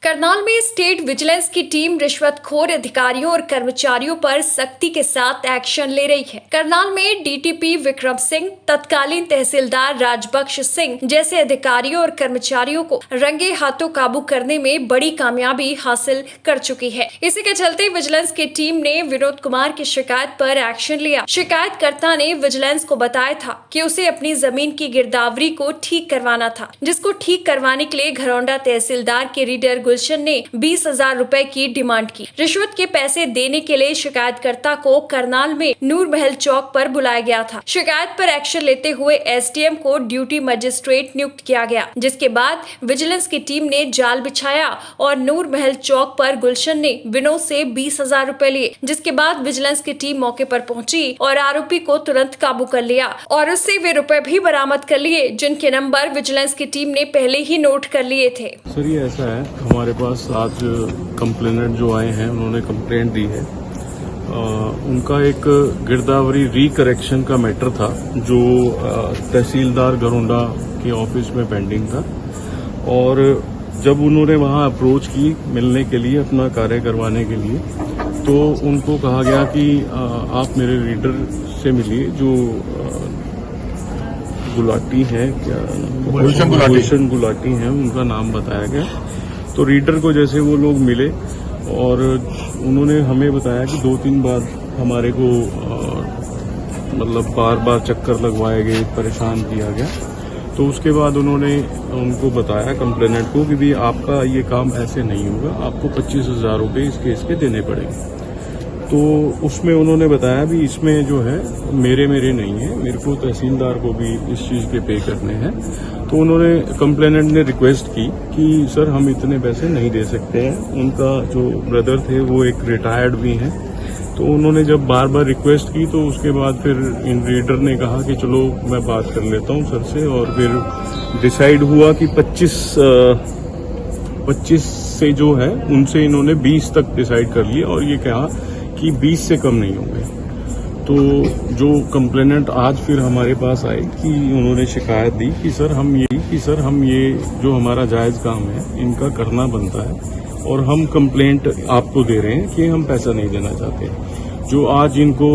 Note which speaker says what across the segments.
Speaker 1: करनाल में state vigilance की team रिश्वतखोर अधिकारियों और कर्मचारियों पर सख्ती के साथ एक्शन ले रही है। करनाल में डीटीपी विक्रम सिंह, तत्कालीन तहसीलदार राजबख्श सिंह जैसे अधिकारियों और कर्मचारियों को रंगे हाथों काबू करने में बड़ी कामयाबी हासिल कर चुकी है। इसी के चलते विजिलेंस की टीम ने विनोद कुमार की शिकायत पर एक्शन लिया। शिकायतकर्ता ने विजिलेंस को बताया था कि उसे अपनी जमीन की गिरदावरी को ठीक करवाना था, जिसको ठीक करवाने के लिए घरौंडा तहसीलदार के रीडर गुलशन ने 20,000 रुपए की डिमांड की। रिश्वत के पैसे देने के लिए शिकायतकर्ता को करनाल में नूर महल चौक पर बुलाया गया था। शिकायत पर एक्शन लेते हुए एसडीएम को ड्यूटी मजिस्ट्रेट नियुक्त किया गया, जिसके बाद विजिलेंस की टीम ने जाल बिछाया और नूर महल चौक पर गुलशन ने विनोद से 20,000 रुपए लिए, जिसके बाद विजिलेंस की टीम मौके पर पहुंची और आरोपी को तुरंत काबू कर लिया और उससे वे रुपए भी बरामद कर लिए, जिनके नंबर विजिलेंस की टीम ने पहले ही नोट कर लिए थे।
Speaker 2: सर ये ऐसा है, हमारे पास आज कंप्लेनेंट जो आए हैं उन्होंने कंप्लेंट दी है। उनका एक गिरदावरी रिकरेक्शन का मैटर था जो तहसीलदार घरौंडा के ऑफिस में पेंडिंग था, और जब उन्होंने वहां अप्रोच की मिलने के लिए, अपना कार्य करवाने के लिए, तो उनको कहा गया कि आप मेरे रीडर से मिलिए जो गुलाटी है, क्या गुलशन गुलाटी है, उनका नाम बताया गया। तो रीडर को जैसे वो लोग मिले और उन्होंने हमें बताया कि 2-3 बार हमारे को मतलब बार चक्कर लगवाए गए, परेशान किया गया। तो उसके बाद उन्होंने उनको बताया कंप्लेनेंट को कि भी आपका ये काम ऐसे नहीं होगा, आपको 25,000 रुपये इस केस के देने पड़ेंगे। तो उसमें उन्होंने बताया भी इसमें जो है मेरे नहीं है, मेरे को तहसीलदार को भी इस चीज़ के पे करने हैं। तो उन्होंने कंप्लेनेंट ने रिक्वेस्ट की कि सर हम इतने पैसे नहीं दे सकते हैं। उनका जो ब्रदर थे वो एक रिटायर्ड भी हैं। तो उन्होंने जब बार रिक्वेस्ट की तो उसके बाद फिर इन रीडर ने कहा कि चलो मैं बात कर लेता हूं सर से, और फिर डिसाइड हुआ कि 25 से जो है उनसे इन्होंने 20 तक डिसाइड कर लिया और ये कहा कि 20 से कम नहीं होंगे। तो जो कंप्लेनेंट आज फिर हमारे पास आए कि उन्होंने शिकायत दी कि सर हम ये जो हमारा जायज़ काम है इनका करना बनता है, और हम कंप्लेंट आपको दे रहे हैं कि हम पैसा नहीं देना चाहते। जो आज इनको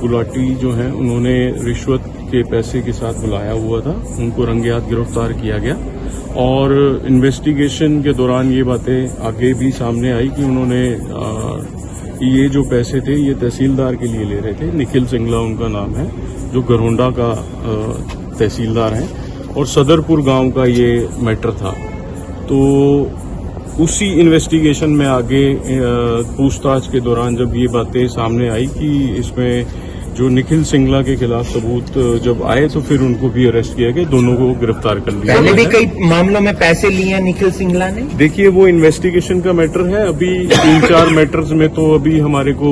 Speaker 2: गुलाटी जो है उन्होंने रिश्वत के पैसे के साथ बुलाया हुआ था, उनको रंगे हाथ गिरफ्तार किया गया। और इन्वेस्टिगेशन के दौरान ये बातें आगे भी सामने आई कि उन्होंने ये जो पैसे थे ये तहसीलदार के लिए ले रहे थे। निखिल सिंगला उनका नाम है, जो घरौंडा का तहसीलदार है, और सदरपुर गांव का ये मैटर था। तो उसी इन्वेस्टिगेशन में आगे पूछताछ के दौरान जब ये बातें सामने आई कि इसमें जो निखिल सिंगला के खिलाफ सबूत जब आए तो फिर उनको भी अरेस्ट किया गया, दोनों को गिरफ्तार कर लिया।
Speaker 3: पहले भी कई मामलों में पैसे लिए हैं निखिल सिंगला ने।
Speaker 2: देखिए वो इन्वेस्टिगेशन का मैटर है, अभी 3-4 मैटर्स में तो अभी हमारे को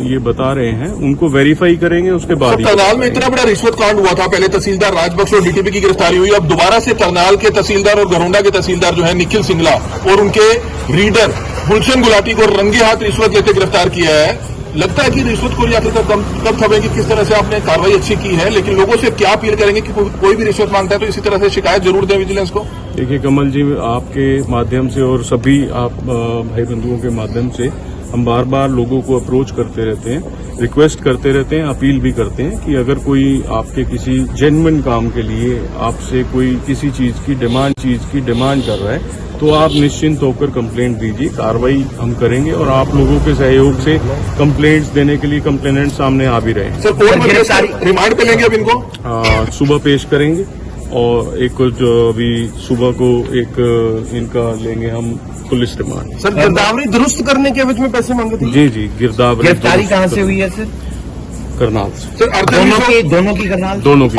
Speaker 2: ये बता रहे हैं, उनको वेरीफाई करेंगे उसके बाद।
Speaker 4: करनाल में इतना बड़ा रिश्वत कांड हुआ था, पहले तहसीलदार राजबख्श और डीटीपी की गिरफ्तारी हुई, अब दोबारा से करनाल के तहसीलदार और घरौंडा के तहसीलदार जो है निखिल सिंगला और उनके रीडर गुलशन गुलाटी को रंगे हाथ रिश्वत लेते गिरफ्तार किया है। लगता है कि रिश्वतखोरी आखिर कब थमेगी? किस तरह से आपने कार्रवाई अच्छी की है, लेकिन लोगों से क्या अपील करेंगे कि कोई भी रिश्वत मांगता है तो इसी तरह से शिकायत जरूर दें विजिलेंस को?
Speaker 2: देखिए कमल जी, आपके माध्यम से और सभी आप भाई बंधुओं के माध्यम से हम बार लोगों को अप्रोच करते रहते हैं, रिक्वेस्ट करते रहते हैं, अपील भी करते हैं कि अगर कोई आपके किसी जेन्युइन काम के लिए आपसे कोई किसी चीज की डिमांड कर रहा है तो आप निश्चिंत होकर कंप्लेंट दीजिए, कार्रवाई हम करेंगे। और आप लोगों के सहयोग से कंप्लेंट्स देने के लिए कंप्लेनेंट सामने आ भी रहे हैं।
Speaker 4: सर कोर्ट रिमांड पे लेंगे अब इनको?
Speaker 2: सुबह पेश करेंगे, और एक जो अभी सुबह को एक इनका लेंगे हम पुलिस रिमांड।
Speaker 4: सर गिरदावरी दुरुस्त करने के एवज में पैसे मांगे थे?
Speaker 2: जी
Speaker 3: गिरफ्तारी कहाँ से हुई है सर?
Speaker 2: करनाल से।
Speaker 4: सर
Speaker 3: दोनों की करनाल?
Speaker 2: दोनों की।